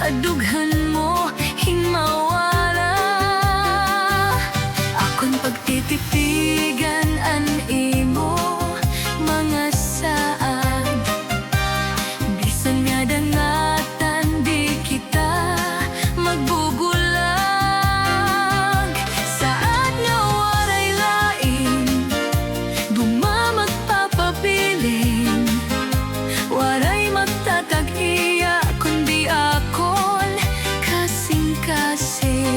hadughan mo himawala. Akon pagtitipigan an imo mga saad, bisan nga dangatan di kita magbubulag. Saad nga waray lain, dumamag papabilin, waray magtatag-iya kundi akon kasing-kasing.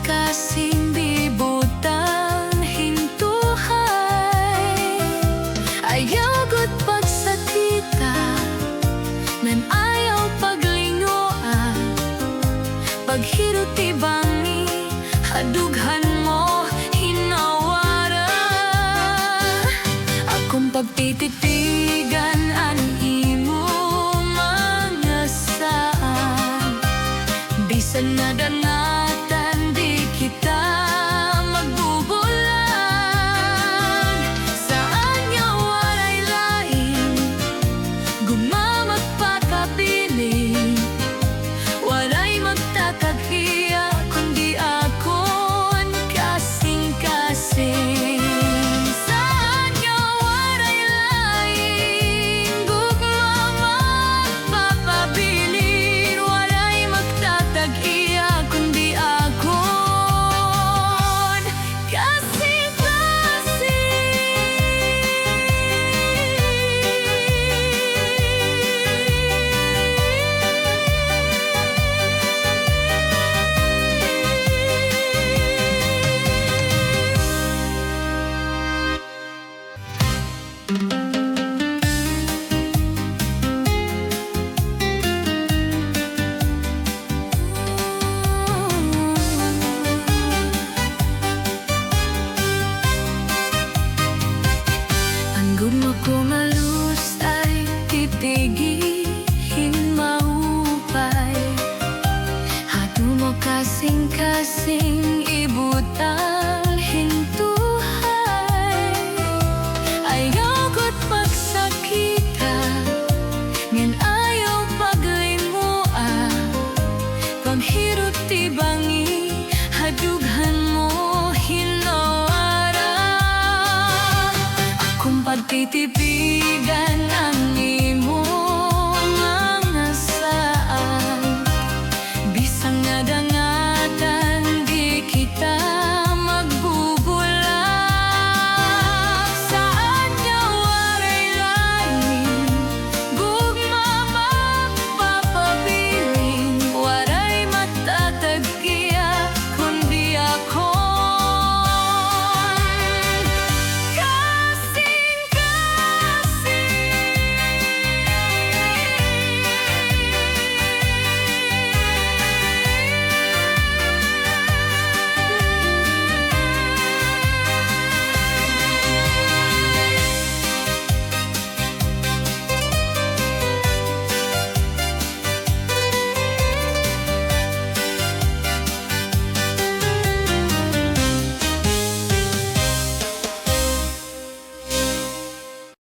Kasing bibutan hintuhay, ayaw gud pagsakita, nan ayaw paglingoan, paghirot tibangi, hadughan mo hinawara. Akong pagtititigan an imo mga saan, bisan na dangatan di kita magbubulan. Saan nga waray lain, gumamag pakabilin, waray magtatag-iya kundi akon kasing-kasing. Saan nga waray lain, gumamag papabilin, waray magtatag-iya kundi akon kasing-kasing. Ang gumo ko malus ay titigihin maupay, hatu mo kasing-kasing ibutal hintuhay. Ayaw gud pagsakita, ngan ayaw paglingoa, pamhirot tibangi, hadughan mo hinawara. Akong pagtitipi